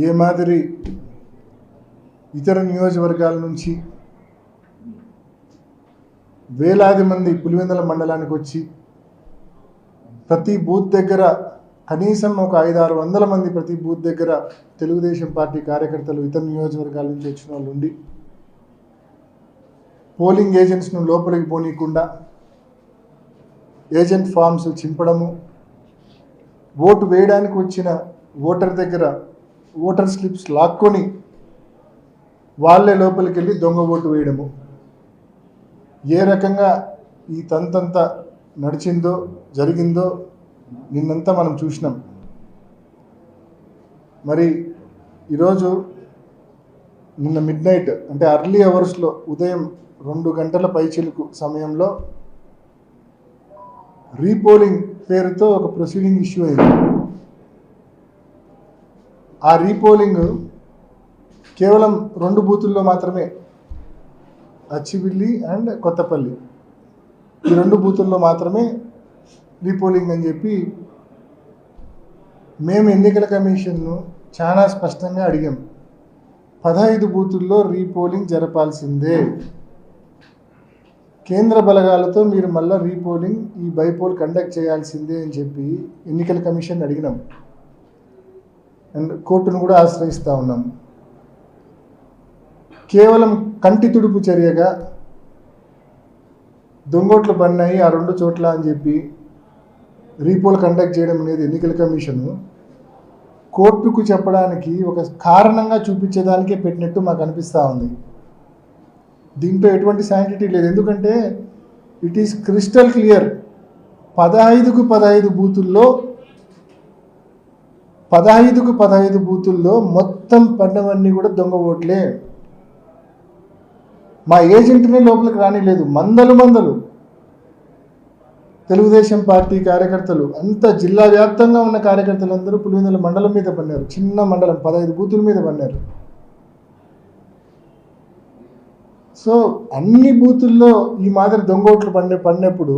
ఏ మాదిరి ఇతర నియోజకవర్గాల నుంచి వేలాది మంది పులివెందుల మండలానికి వచ్చి ప్రతి బూత్ దగ్గర కనీసం ఒక 500-600 మంది ప్రతి బూత్ దగ్గర తెలుగుదేశం పార్టీ కార్యకర్తలు ఇతర నియోజకవర్గాల నుంచి వచ్చిన వాళ్ళు ఉండి పోలింగ్ ఏజెంట్స్ను లోపలికి పోనీయకుండా ఏజెంట్ ఫామ్స్ చింపడము, ఓటు వేయడానికి వచ్చిన ఓటర్ దగ్గర ఓటర్ స్లిప్స్ లాక్కొని వాళ్ళే లోపలికి వెళ్ళి దొంగ ఓటు వేయడము, ఏ రకంగా ఈ తంతంతా నడిచిందో జరిగిందో నిన్నంతా మనం చూసినాం. మరి ఈరోజు నిన్న మిడ్నైట్ అంటే అర్లీ అవర్స్లో ఉదయం 2 గంటల పైచిలుకు సమయంలో రీపోలింగ్ పేరుతో ఒక ప్రొసీడింగ్ ఇష్యూ అయింది. ఆ రీపోలింగ్ కేవలం 2 బూతుల్లో మాత్రమే, అచ్చివిల్లి అండ్ కొత్తపల్లి, ఈ 2 బూతుల్లో మాత్రమే రీపోలింగ్ అని చెప్పి మేము ఎన్నికల కమిషన్ను చాలా స్పష్టంగా అడిగాం. 15 బూతుల్లో రీపోలింగ్ జరపాల్సిందే, కేంద్ర బలగాలతో మీరు మళ్ళీ రీపోలింగ్ ఈ బైపోల్ కండక్ట్ చేయాల్సిందే అని చెప్పి ఎన్నికల కమిషన్ అడిగినాం అండ్ కోర్టును కూడా ఆశ్రయిస్తూ ఉన్నాం. కేవలం కంటి తుడుపు చర్యగా దొంగోట్లు పడినాయి ఆ 2 చోట్ల అని చెప్పి రీపోల్ కండక్ట్ చేయడం అనేది ఎన్నికల కమిషను కోర్టుకు చెప్పడానికి ఒక కారణంగా చూపించేదానికే పెట్టినట్టు మాకు అనిపిస్తూ ఉంది. దీంట్లో ఎటువంటి శాంటిటీ లేదు. ఎందుకంటే ఇట్ ఈస్ క్రిస్టల్ క్లియర్. 15కు 15 బూతుల్లో మొత్తం పడినవన్నీ కూడా దొంగ ఓట్లే. మా ఏజెంట్నే లోపలికి రానిలేదు. మందలు తెలుగుదేశం పార్టీ కార్యకర్తలు, అంత జిల్లా వ్యాప్తంగా ఉన్న కార్యకర్తలందరూ పులివెందుల మండలం మీద పన్నారు. చిన్న మండలం 15 బూతుల మీద పన్నారు. సో అన్ని బూతుల్లో ఈ మాదిరి దొంగోట్లు పడినప్పుడు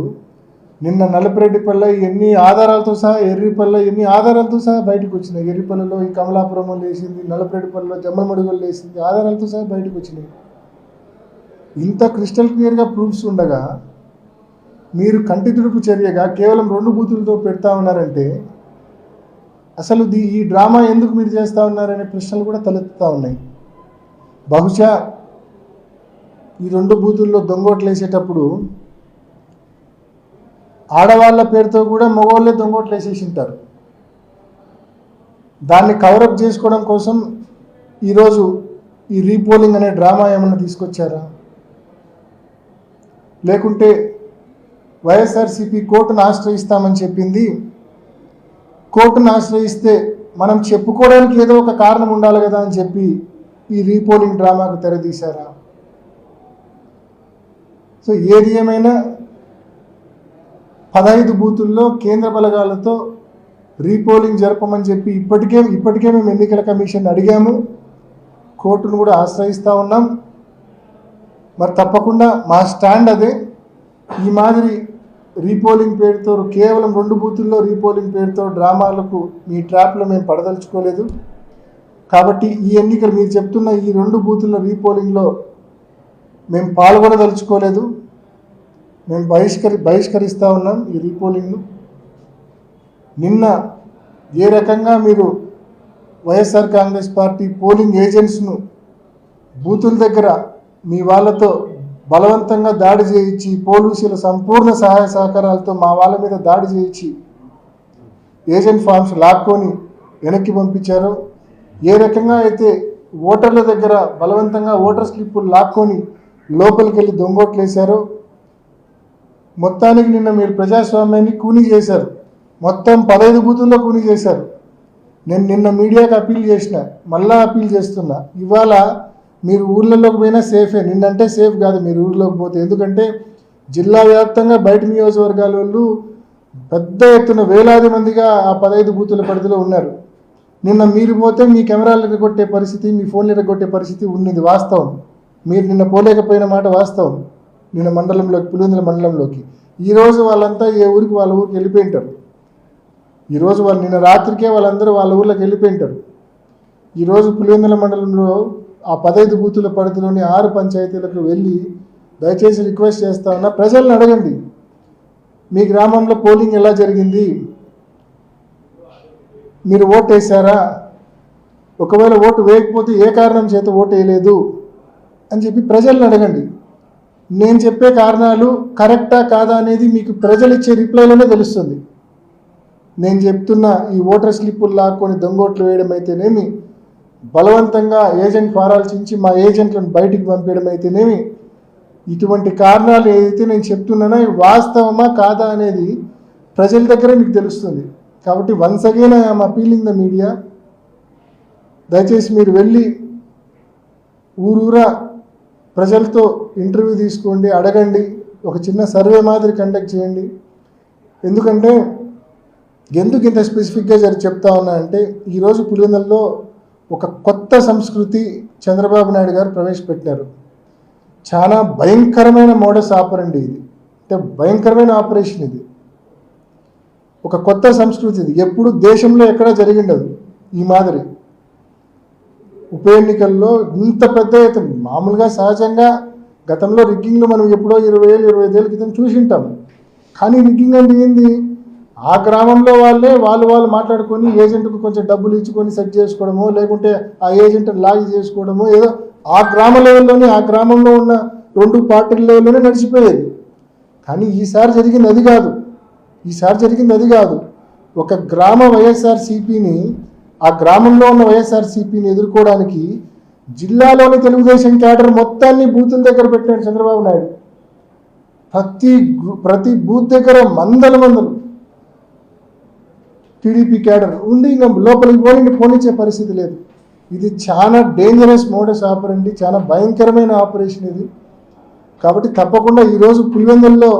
నిన్న నలపరెడ్డిపల్లె ఎన్ని ఆధారాలతో సహా, ఎర్రిపల్లె ఎన్ని ఆధారాలతో సహా బయటకు వచ్చినాయి. ఎర్రిపల్లెలో ఈ కమలాపురంలో లేసింది, నలపరెడ్డిపల్లెలో జమ్మమడుగులు లేసింది, ఆధారాలతో సహా బయటకు వచ్చినాయి. ఇంత క్రిస్టల్ క్లియర్గా ప్రూఫ్స్ ఉండగా మీరు కంటి తుడుపు చర్యగా కేవలం 2 బూతులతో పెడతా ఉన్నారంటే అసలు ఈ డ్రామా ఎందుకు మీరు చేస్తూ ఉన్నారనే ప్రశ్నలు కూడా తలెత్తుతూ ఉన్నాయి. బహుశా ఈ 2 బూతుల్లో దొంగోట్లు వేసేటప్పుడు ఆడవాళ్ళ పేరుతో కూడా మగవాళ్ళే దొంగోట్లు వేసేసి ఉంటారు. దాన్ని కవరప్ చేసుకోవడం కోసం ఈరోజు ఈ రీపోలింగ్ అనే డ్రామా ఏమన్నా తీసుకొచ్చారా? లేకుంటే వైఎస్ఆర్సీపీ కోర్టును ఆశ్రయిస్తామని చెప్పింది, కోర్టును ఆశ్రయిస్తే మనం చెప్పుకోవడానికి ఏదో ఒక కారణం ఉండాలి కదా అని చెప్పి ఈ రీపోలింగ్ డ్రామాకు తెరదీశారా? సో ఏది ఏమైనా 15 బూతుల్లో కేంద్ర బలగాలతో రీపోలింగ్ జరపమని చెప్పి ఇప్పటికే మేము ఎన్నికల కమిషన్ అడిగాము, కోర్టును కూడా ఆశ్రయిస్తూ ఉన్నాం. మరి తప్పకుండా మా స్టాండ్ అదే. ఈ మాదిరి రీపోలింగ్ పేరుతో కేవలం 2 బూతుల్లో రీపోలింగ్ పేరుతో డ్రామాలకు మీ ట్రాప్లో మేము పడదలుచుకోలేదు. కాబట్టి ఈ ఎన్నికలు మీరు చెప్తున్న ఈ 2 బూతుల్లో రీపోలింగ్లో మేము పాల్గొనదలుచుకోలేదు. మేము బహిష్కరిస్తూ ఉన్నాం ఈ రీపోలింగ్ను. నిన్న ఏ రకంగా మీరు వైఎస్ఆర్ కాంగ్రెస్ పార్టీ పోలింగ్ ఏజెంట్స్ను బూతుల దగ్గర మీ వాళ్ళతో బలవంతంగా దాడి చేయించి, పోలీసుల సంపూర్ణ సహాయ సహకారాలతో మా వాళ్ళ మీద దాడి చేయించి ఏజెంట్ ఫామ్స్ లాక్కొని వెనక్కి పంపించారో, ఏ రకంగా అయితే ఓటర్ల దగ్గర బలవంతంగా ఓటర్ స్లిప్పులు లాక్కొని లోపలికి వెళ్ళి దొంగోట్లు వేశారో, మొత్తానికి నిన్న మీరు ప్రజాస్వామ్యాన్ని కూనీ చేశారు. మొత్తం 15 బూతుల్లో కూనీ చేశారు. నేను నిన్న మీడియాకి అప్పీల్ చేసిన, మళ్ళా అప్పీల్ చేస్తున్నా, ఇవాళ మీరు ఊళ్ళలోకి పోయినా సేఫే. నిన్నంటే సేఫ్ కాదు మీరు ఊళ్ళలోకి పోతే. ఎందుకంటే జిల్లా వ్యాప్తంగా బయట నియోజకవర్గాల వాళ్ళు పెద్ద ఎత్తున వేలాది మందిగా ఆ 15 బూతుల పరిధిలో ఉన్నారు. నిన్న మీరు పోతే మీ కెమెరాలు ఎరగొట్టే పరిస్థితి, మీ ఫోన్లు ఎరగొట్టే పరిస్థితి ఉన్నది వాస్తవం. మీరు నిన్న పోలేకపోయిన మాట వాస్తవం. నిన్న మండలంలోకి, పులివెందుల మండలంలోకి ఈరోజు వాళ్ళంతా ఏ ఊరికి వాళ్ళ ఊరికి వెళ్ళిపోయి ఉంటారు. ఈరోజు వాళ్ళు నిన్న రాత్రికే వాళ్ళందరూ వాళ్ళ ఊర్లోకి వెళ్ళిపోయి ఉంటారు. ఈరోజు పులివెందుల మండలంలో ఆ 15 బూతుల పరిధిలోని 6 పంచాయతీలకు వెళ్ళి దయచేసి రిక్వెస్ట్ చేస్తా ఉన్నా, ప్రజలను అడగండి, మీ గ్రామంలో పోలింగ్ ఎలా జరిగింది, మీరు ఓటు వేశారా, ఒకవేళ ఓటు వేయకపోతే ఏ కారణం చేత ఓటు వేయలేదు అని చెప్పి ప్రజలను అడగండి. నేను చెప్పే కారణాలు కరెక్టా కాదా అనేది మీకు ప్రజలు ఇచ్చే రిప్లైలోనే తెలుస్తుంది. నేను చెప్తున్న ఈ ఓటర్ స్లిప్పులు లాక్కొని దొంగోట్లు వేయడం అయితేనేమి, బలవంతంగా ఏజెంట్ ఫారాలు చించి మా ఏజెంట్లను బయటికి పంపించడం అయితేనేమి, ఇటువంటి కారణాలు ఏదైతే నేను చెప్తున్నానో ఇవి వాస్తవమా కాదా అనేది ప్రజల దగ్గర మీకు తెలుస్తుంది. కాబట్టి once again I'm appealing the media, దయచేసి మీరు వెళ్ళి ఊరూరా ప్రజలతో ఇంటర్వ్యూ తీసుకోండి, అడగండి, ఒక చిన్న సర్వే మాదిరి కండక్ట్ చేయండి. ఎందుకంటే ఎందుకు ఇంత స్పెసిఫిక్గా చెప్తా ఉన్నా అంటే, ఈరోజు పులివెందులలో ఒక కొత్త సంస్కృతి చంద్రబాబు నాయుడు గారు ప్రవేశపెట్టారు. చాలా భయంకరమైన మోడస్ ఆపరండి ఇది, అంటే భయంకరమైన ఆపరేషన్ ఇది, ఒక కొత్త సంస్కృతి ఇది. ఎప్పుడు దేశంలో ఎక్కడా జరిగిండదు ఈ మాదిరి. ఉప ఎన్నికల్లో ఇంత పెద్ద ఎత్తున, మామూలుగా సహజంగా గతంలో రిగ్గింగ్లు మనం ఎప్పుడో 20 ఏళ్ళు 25 ఏళ్ళ క్రితం చూసింటాం. కానీ రిగ్గింగ్ అంటే ఏంది, ఆ గ్రామంలో వాళ్ళు మాట్లాడుకొని ఏజెంట్కు కొంచెం డబ్బులు ఇచ్చుకొని సెట్ చేసుకోవడమో, లేకుంటే ఆ ఏజెంట్ లాగి చేసుకోవడమో, ఏదో ఆ గ్రామ లెవెల్లోనే, ఆ గ్రామంలో ఉన్న 2 పార్టీల లెవెల్లోనే నడిచిపోయేది. కానీ ఈసారి జరిగింది అది కాదు. ఒక గ్రామ వైఎస్ఆర్సీపీని, ఆ గ్రామంలో ఉన్న వైఎస్ఆర్సీపీని ఎదుర్కోవడానికి జిల్లాలోని తెలుగుదేశం క్యాడర్ మొత్తాన్ని బూతుల దగ్గర పెట్టాడు చంద్రబాబు నాయుడు. ప్రతి బూత్ దగ్గర మందలు టీడీపీ క్యాడర్ ఉండి ఇంకా లోపలికి పోనిచ్చే పరిస్థితి లేదు. ఇది చాలా డేంజరస్ మోడస్ ఆపరండి, చాలా భయంకరమైన ఆపరేషన్ ఇది. కాబట్టి తప్పకుండా ఈరోజు పులివెందుల్లో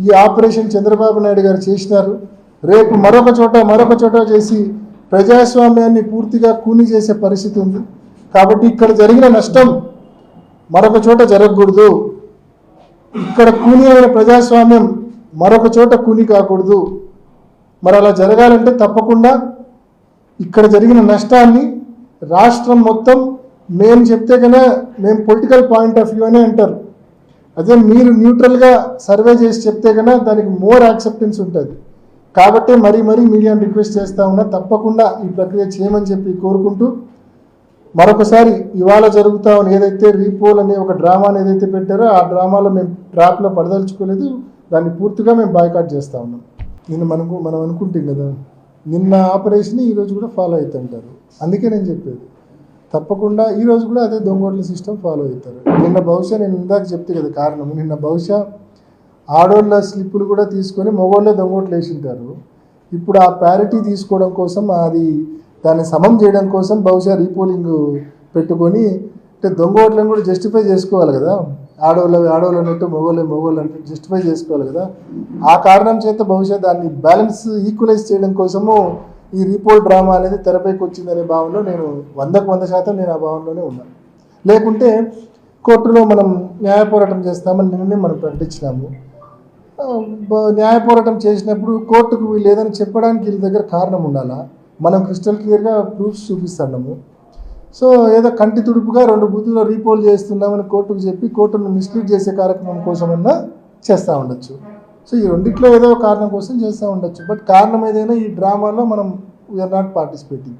ఈ ఆపరేషన్ చంద్రబాబు నాయుడు గారు చేసినారు. రేపు మరొక చోట చేసి ప్రజాస్వామ్యాన్ని పూర్తిగా కూని చేసే పరిస్థితి ఉంది. కాబట్టి ఇక్కడ జరిగిన నష్టం మరొక చోట జరగకూడదు, ఇక్కడ కూని అయిన ప్రజాస్వామ్యం మరొక చోట కూని కాకూడదు. మరి అలా జరగాలంటే తప్పకుండా ఇక్కడ జరిగిన నష్టాన్ని రాష్ట్రం మొత్తం మేము చెప్తే కన్నా, మేము పొలిటికల్ పాయింట్ ఆఫ్ వ్యూ అనే అంటారు, అదే మీరు న్యూట్రల్గా సర్వే చేసి చెప్తే కన్నా దానికి మోర్ యాక్సెప్టెన్స్ ఉంటుంది. కాబట్టి మరీ మీడియాని రిక్వెస్ట్ చేస్తూ ఉన్నా, తప్పకుండా ఈ ప్రక్రియ చేయమని చెప్పి కోరుకుంటూ, మరొకసారి ఇవాళ జరుగుతా ఉన్న ఏదైతే రీపోల్ అనే ఒక డ్రామాని ఏదైతే పెట్టారో ఆ డ్రామాలో మేము ట్రాప్లో పడదలుచుకోలేదు, దాన్ని పూర్తిగా మేము బాయ్కాట్ చేస్తూ ఉన్నాం. మనం అనుకుంటాం కదా, నిన్న ఆపరేషన్ ఈరోజు కూడా ఫాలో అవుతుంటారు. అందుకే నేను చెప్పేది, తప్పకుండా ఈరోజు కూడా అదే దొంగోట్ల సిస్టమ్ ఫాలో అవుతారు. నిన్న బహుశా నేను ఇందాక చెప్తే కదా కారణం, నిన్న బహుశా ఆడోళ్ళ స్లిప్పులు కూడా తీసుకొని మగోళ్ళే దొంగోట్లు వేసింటారు. ఇప్పుడు ఆ ప్యారిటీ తీసుకోవడం కోసం, దాన్ని సమం చేయడం కోసం బహుశా రీపోలింగ్ పెట్టుకొని, అంటే దొంగ ఓట్లను కూడా జస్టిఫై చేసుకోవాలి కదా, ఆడవాళ్ళు అన్నట్టు మొగోళ్ళు అన్నట్టు జస్టిఫై చేసుకోవాలి కదా. ఆ కారణం చేత బహుశా దాన్ని బ్యాలెన్స్ ఈక్వలైజ్ చేయడం కోసము ఈ రీపోల్ డ్రామా అనేది తెరపైకి వచ్చిందనే భావనలో నేను 100% నేను ఆ భావనలోనే ఉన్నాను. లేకుంటే కోర్టులో మనం న్యాయ పోరాటం చేస్తామని నిన్ననే మనం ప్రకటించినాము. న్యాయ పోరాటం చేసినప్పుడు కోర్టుకు వీళ్ళు ఏదైనా చెప్పడానికి వీళ్ళ దగ్గర కారణం ఉండాలా, మనం క్రిస్టల్ క్లియర్గా ప్రూఫ్స్ చూపిస్తున్నాము. సో ఏదో కంటి తుడుపుగా 2 బూతుల్లో రీపోల్ చేస్తున్నామని కోర్టుకు చెప్పి కోర్టును మిస్లీడ్ చేసే కార్యక్రమం కోసమన్నా చేస్తూ ఉండొచ్చు. సో ఈ రెండిట్లో ఏదో కారణం కోసం చేస్తూ ఉండొచ్చు. బట్ కారణం ఏదైనా ఈ డ్రామాలో మనం వీఆర్ నాట్ పార్టిసిపేటింగ్.